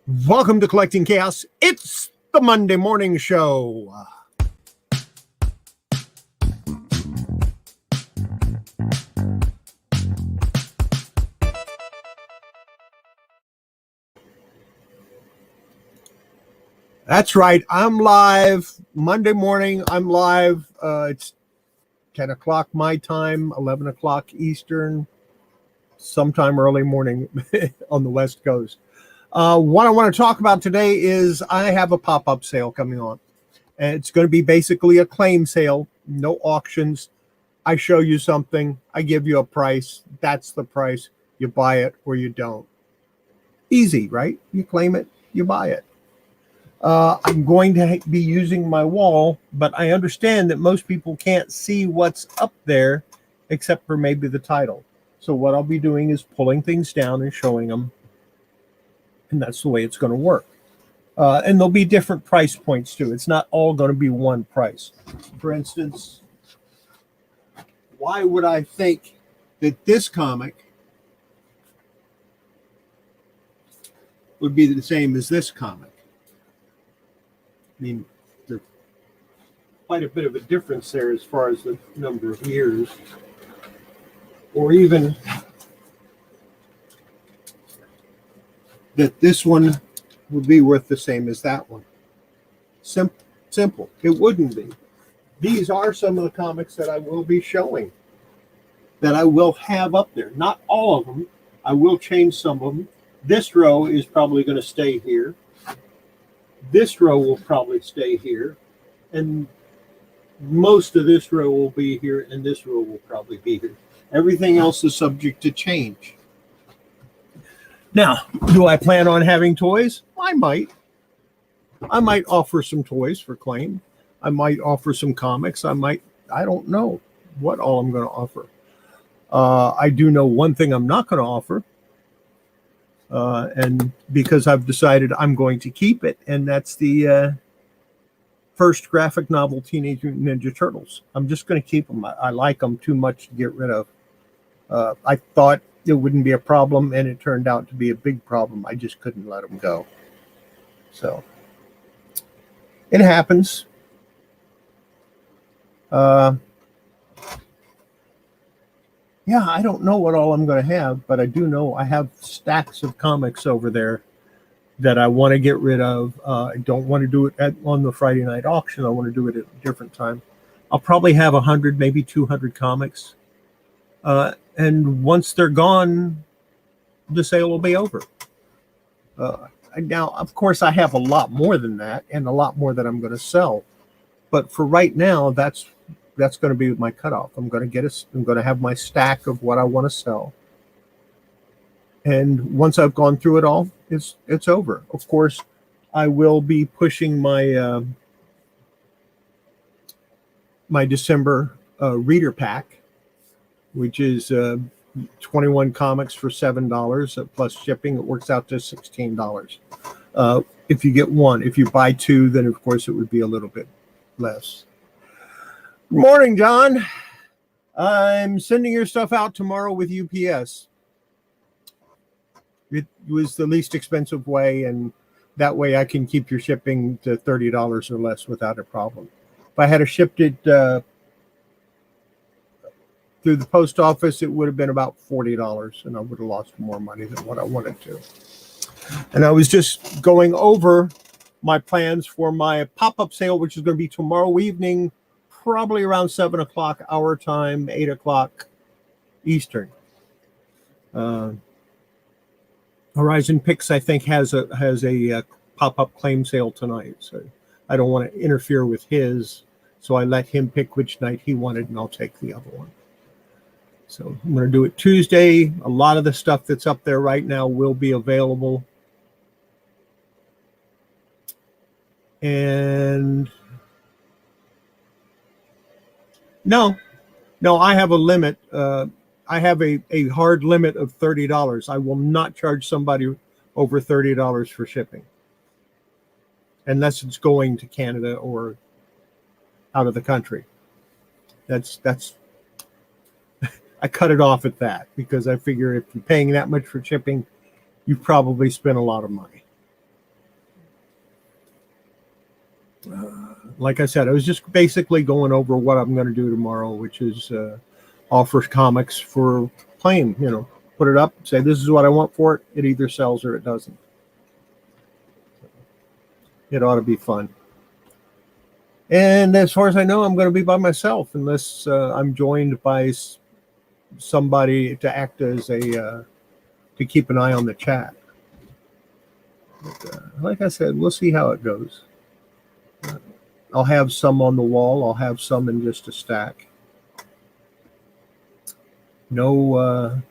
Welcome to Collecting Chaos. It's the Monday morning show. That's right. I'm live Monday morning. I'm live. It's 10 o'clock my time, 11 o'clock Eastern, sometime early morning on the West Coast. What I want to talk about today is I have a pop-up sale coming on. And it's going to be basically a claim sale, no auctions. I show you something, I give you a price. That's the price. You buy it or you don't. Easy, right? You claim it, you buy it. I'm going to be using my wall, but I understand that most people can't see what's up there except for maybe the title. So what I'll be doing is pulling things down and showing them. And that's the way it's going to work. And there'll be different price points too. It's not all going to be one price. For instance, why would I think that this comic would be the same as this comic? I mean, there's quite a bit of a difference there as far as the number of years, or even that this one would be worth the same as that one. Simple. It wouldn't be. These are some of the comics that I will be showing, that I will have up there. Not all of them. I will change some of them. This row is probably going to stay here. This row will probably stay here. And most of this row will be here, and this row will probably be here. Everything else is subject to change. Now, do I plan on having toys? I might. I might offer some toys for claim. I might offer some comics. I don't know what all I'm going to offer. I do know one thing I'm not going to offer. And because I've decided I'm going to keep it, and that's the first graphic novel, Teenage Mutant Ninja Turtles. I'm just going to keep them. I like them too much to get rid of. I thought it wouldn't be a problem, and it turned out to be a big problem. I just couldn't let them go. So it happens. Yeah, I don't know what all I'm going to have, but I do know I have stacks of comics over there that I want to get rid of. I don't want to do it on the Friday night auction. I want to do it at a different time. I'll probably have 100, maybe 200 comics. And once they're gone, the sale will be over. Now, of course, I have a lot more than that, and a lot more that I'm going to sell. But for right now, that's going to be my cutoff. I'm going to have my stack of what I want to sell. And once I've gone through it all, it's over. Of course, I will be pushing my my December reader pack, which is 21 comics for $7 plus shipping. It works out to $16 if you get one. If you buy two, then of course it would be a little bit less. Good morning, John. I'm sending your stuff out tomorrow with UPS. It was the least expensive way, and that way I can keep your shipping to $30 or less without a problem. If I had shipped it through the post office, it would have been about $40, and I would have lost more money than what I wanted to. And I was just going over my plans for my pop-up sale, which is going to be tomorrow evening, probably around 7 o'clock our time, 8 o'clock Eastern. Horizon Picks, I think, has a pop-up claim sale tonight, so I don't want to interfere with his, so I let him pick which night he wanted, and I'll take the other one. So I'm going to do it Tuesday. A lot of the stuff that's up there right now will be available. And no, I have a limit. I have a hard limit of $30. I will not charge somebody over $30 for shipping, unless it's going to Canada or out of the country. That's I cut it off at that, because I figure if you're paying that much for shipping, you've probably spent a lot of money. like I said, I was just basically going over what I'm going to do tomorrow, which is offer comics for claim. Put it up, say this is what I want for it. It either sells or it doesn't. It ought to be fun. And as far as I know, I'm going to be by myself unless I'm joined by somebody to act as to keep an eye on the chat. But, like I said, we'll see how it goes. I'll have some on the wall. I'll have some in just a stack. No,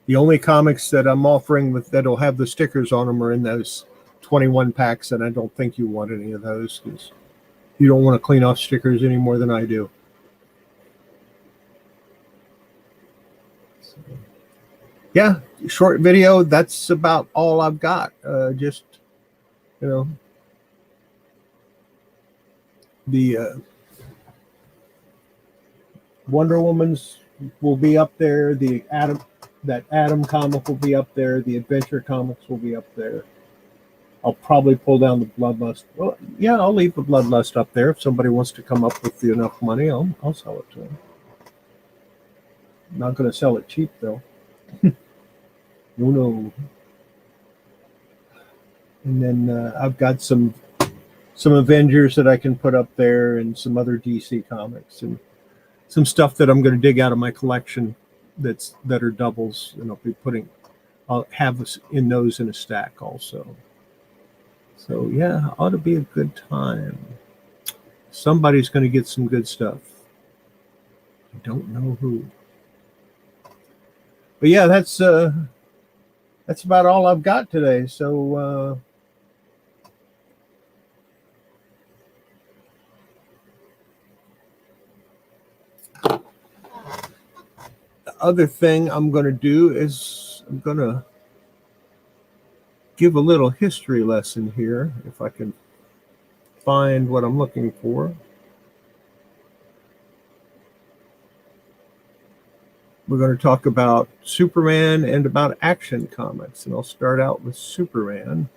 the only comics that I'm offering that'll have the stickers on them are in those 21 packs, and I don't think you want any of those because you don't want to clean off stickers any more than I do. So, yeah, short video. That's about all I've got. Just, the Wonder Woman's will be up there. That Atom comic will be up there. The Adventure comics will be up there. I'll probably pull down the Bloodlust. Well, yeah, I'll leave the Bloodlust up there. If somebody wants to come up with enough money, I'll sell it to them. I'm not going to sell it cheap, though. No. And then I've got some Avengers that I can put up there and some other DC comics and some stuff that I'm going to dig out of my collection that are doubles, and I'll have in those in a stack also. So yeah, ought to be a good time. Somebody's going to get some good stuff. I don't know who. But yeah, that's about all I've got today. So the other thing I'm going to do is I'm going to give a little history lesson here, if I can find what I'm looking for. We're going to talk about Superman and about Action Comics, and I'll start out with Superman.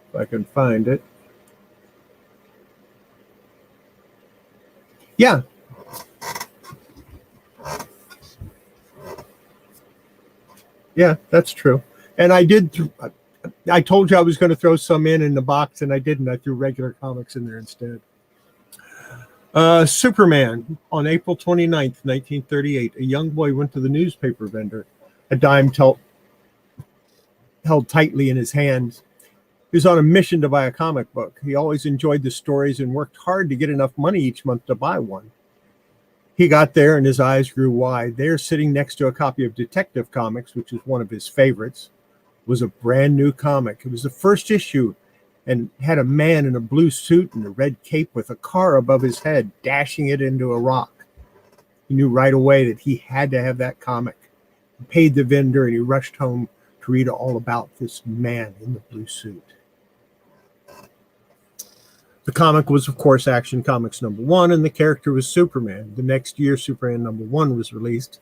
If I can find it. Yeah. Yeah, that's true. And I told you I was going to throw some in the box, and I didn't. I threw regular comics in there instead. Superman. On April 29th, 1938, a young boy went to the newspaper vendor, a dime held tightly in his hands. He was on a mission to buy a comic book. He always enjoyed the stories and worked hard to get enough money each month to buy one. He got there and his eyes grew wide. There, sitting next to a copy of Detective Comics, which was one of his favorites, was a brand new comic. It was the first issue and had a man in a blue suit and a red cape with a car above his head, dashing it into a rock. He knew right away that he had to have that comic. He paid the vendor and he rushed home to read all about this man in the blue suit. The comic was, of course, Action Comics #1, and the character was Superman. The next year, Superman #1 was released.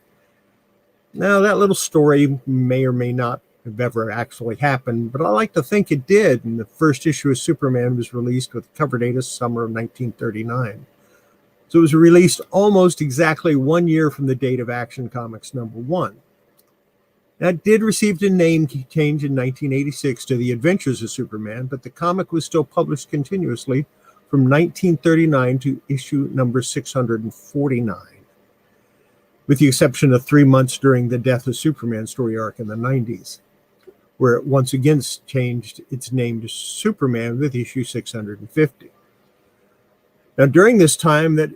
Now, that little story may or may not have ever actually happened, but I like to think it did, and the first issue of Superman was released with cover date of summer of 1939. So it was released almost exactly 1 year from the date of Action Comics #1. Now, it did receive a name change in 1986 to The Adventures of Superman, but the comic was still published continuously from 1939 to issue number 649, with the exception of 3 months during the Death of Superman story arc in the 90s, where it once again changed its name to Superman with issue 650. Now, during this time that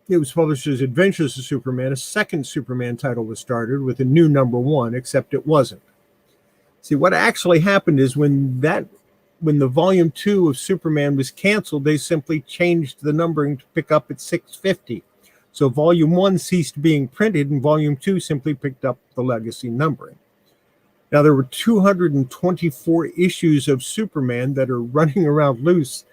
it was published as Adventures of Superman, a second Superman title was started with a new #1, except it wasn't. See, what actually happened is when the volume 2 of Superman was canceled, they simply changed the numbering to pick up at 650. So volume 1 ceased being printed and volume 2 simply picked up the legacy numbering. Now, there were 224 issues of Superman that are running around loose,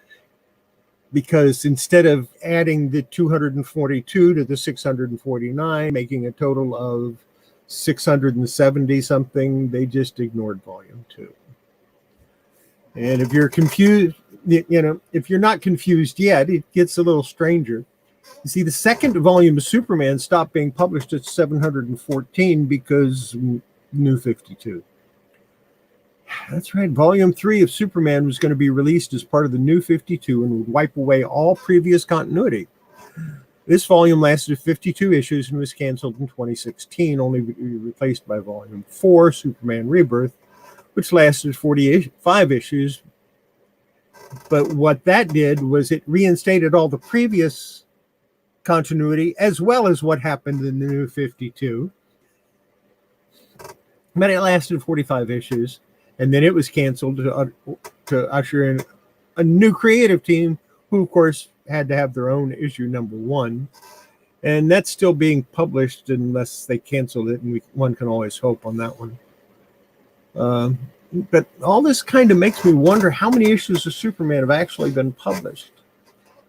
because instead of adding the 242 to the 649, making a total of 670 something, they just ignored volume 2. And if you're confused, if you're not confused yet, it gets a little stranger. You see, the second volume of Superman stopped being published at 714 because New 52. That's right. Volume 3 of Superman was going to be released as part of the New 52 and would wipe away all previous continuity. This volume lasted 52 issues and was canceled in 2016, only replaced by Volume 4, Superman Rebirth, which lasted 45 issues. But what that did was it reinstated all the previous continuity as well as what happened in the New 52. But it lasted 45 issues, and then it was canceled to usher in a new creative team who, of course, had to have their own issue number 1. And that's still being published unless they canceled it, and one can always hope on that one. But all this kind of makes me wonder how many issues of Superman have actually been published.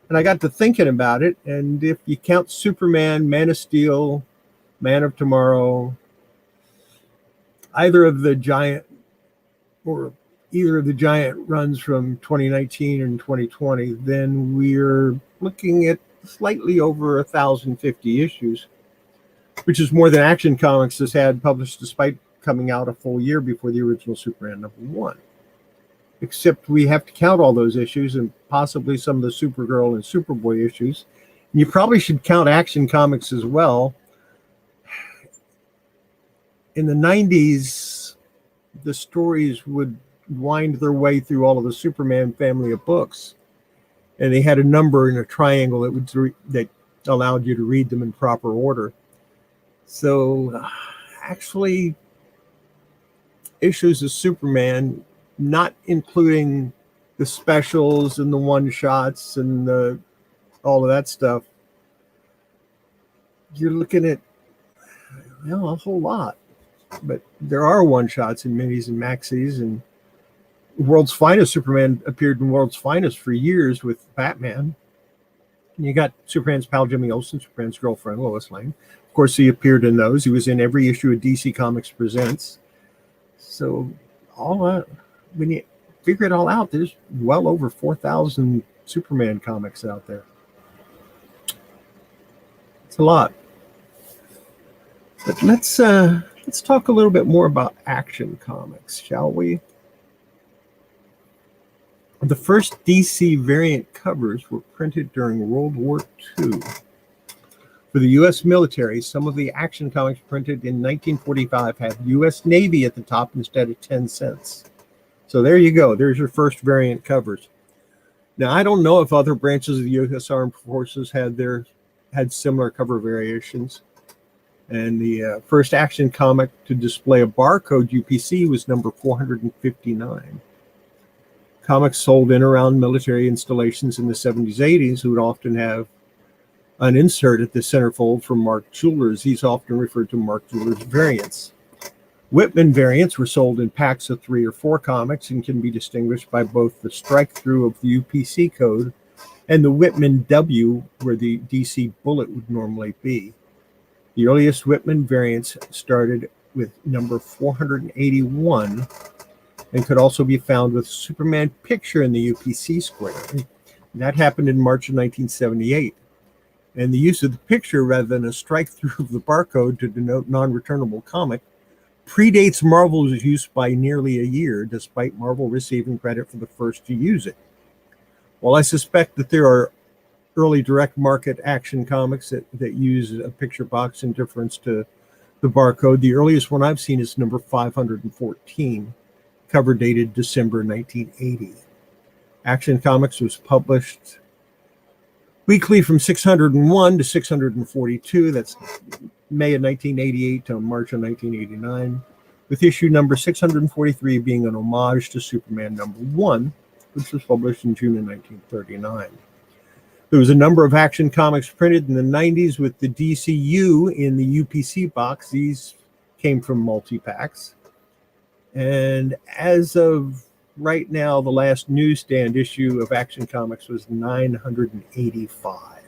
And I got to thinking about it, and if you count Superman, Man of Steel, Man of Tomorrow, either of the giant runs from 2019 and 2020, then we're looking at slightly over 1,050 issues, which is more than Action Comics has had published despite coming out a full year before the original Superman number 1. Except we have to count all those issues and possibly some of the Supergirl and Superboy issues. And you probably should count Action Comics as well. In the 90s, the stories would wind their way through all of the Superman family of books. And they had a number in a triangle that allowed you to read them in proper order. So actually, issues of Superman, not including the specials and the one-shots and all of that stuff, you're looking at a whole lot. But there are one-shots and minis and maxis, and World's Finest Superman appeared in World's Finest for years with Batman. And you got Superman's pal Jimmy Olsen, Superman's girlfriend Lois Lane. Of course, he appeared in those. He was in every issue of DC Comics Presents. So all that, when you figure it all out, there's well over 4,000 Superman comics out there. It's a lot. But let's talk a little bit more about Action Comics, shall we? The first DC variant covers were printed during World War II. For the U.S. military, some of the Action Comics printed in 1945 had U.S. Navy at the top instead of 10 cents. So there you go. There's your first variant covers. Now, I don't know if other branches of the U.S. Armed Forces had similar cover variations. And the first Action comic to display a barcode UPC was number 459. Comics sold in around military installations in the 70s, 80s would often have an insert at the centerfold from Mark Jewelers. These often referred to Mark Jewelers variants. Whitman variants were sold in packs of 3 or 4 comics and can be distinguished by both the strike-through of the UPC code and the Whitman W, where the DC bullet would normally be. The earliest Whitman variants started with number 481 and could also be found with Superman picture in the UPC square. That happened in March of 1978. And the use of the picture rather than a strike-through of the barcode to denote non-returnable comic predates Marvel's use by nearly a year, despite Marvel receiving credit for the first to use it. While I suspect that there are early direct market Action comics that use a picture box in difference to the barcode, the earliest one I've seen is number 514, cover dated December 1980. Action Comics was published weekly from 601 to 642. That's May of 1988 to March of 1989, with issue number 643 being an homage to Superman number 1, which was published in June of 1939. There was a number of Action Comics printed in the 90s with the DCU in the UPC box. These came from multi-packs. And as of right now, the last newsstand issue of Action Comics was 985,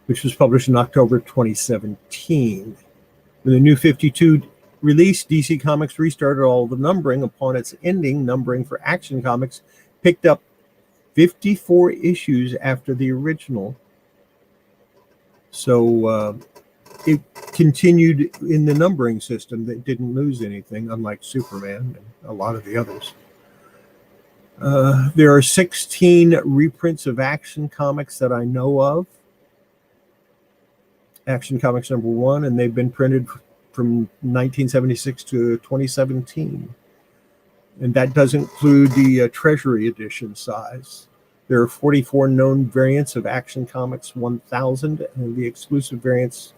which was published in October 2017. When the New 52 release, DC Comics restarted all the numbering. Upon its ending, numbering for Action Comics picked up 54 issues after the original. So it continued in the numbering system that didn't lose anything, unlike Superman and a lot of the others. There are 16 reprints of Action Comics that I know of. Action Comics #1, and they've been printed from 1976 to 2017. And that does include the Treasury Edition size. There are 44 known variants of Action Comics 1000, and the exclusive variants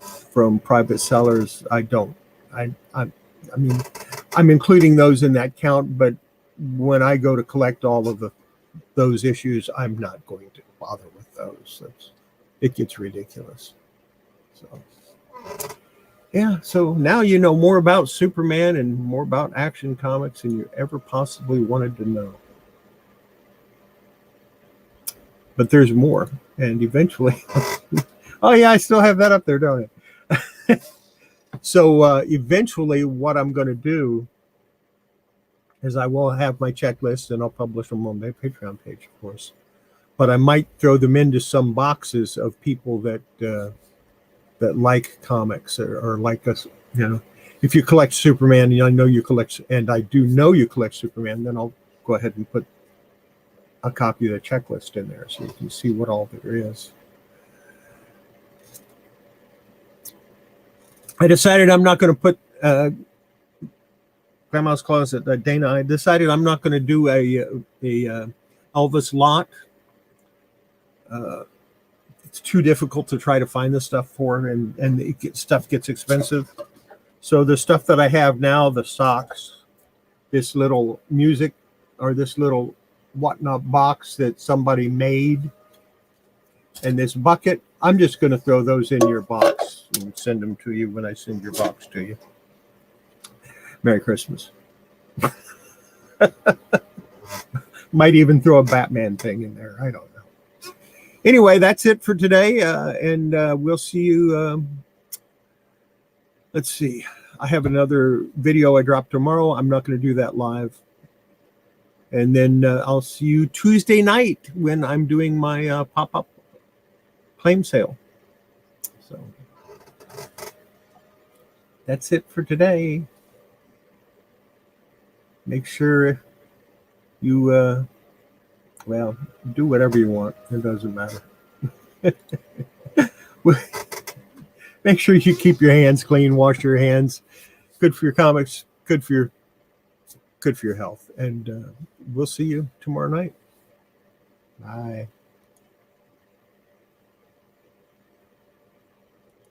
from private sellers, I mean, I'm including those in that count, but when I go to collect all of those issues, I'm not going to bother with those. It gets ridiculous. So, yeah, so now you know more about Superman and more about Action Comics than you ever possibly wanted to know. But there's more, and eventually, oh yeah, I still have that up there, don't I? So eventually what I'm going to do is I will have my checklist, and I'll publish them on my Patreon page, of course. But I might throw them into some boxes of people that like comics or like us. You know, if you collect Superman, and I know you collect, and I do know you collect Superman, then I'll go ahead and put a copy of the checklist in there so you can see what all there is. I decided I'm not going to put Grandma's Closet, Dana. I decided I'm not going to do a Elvis lot. It's too difficult to try to find the stuff for, and stuff gets expensive. So the stuff that I have now, the socks, this little music, or this little whatnot box that somebody made, and this bucket, I'm just going to throw those in your box and send them to you when I send your box to you. Merry Christmas. Might even throw a Batman thing in there. I don't know. Anyway, that's it for today, and we'll see you. Let's see. I have another video I drop tomorrow. I'm not going to do that live. And then I'll see you Tuesday night when I'm doing my pop-up claim sale. So that's it for today. Make sure you, well, do whatever you want. It doesn't matter. Make sure you keep your hands clean, wash your hands. Good for your comics, good for your health. And we'll see you tomorrow night. Bye.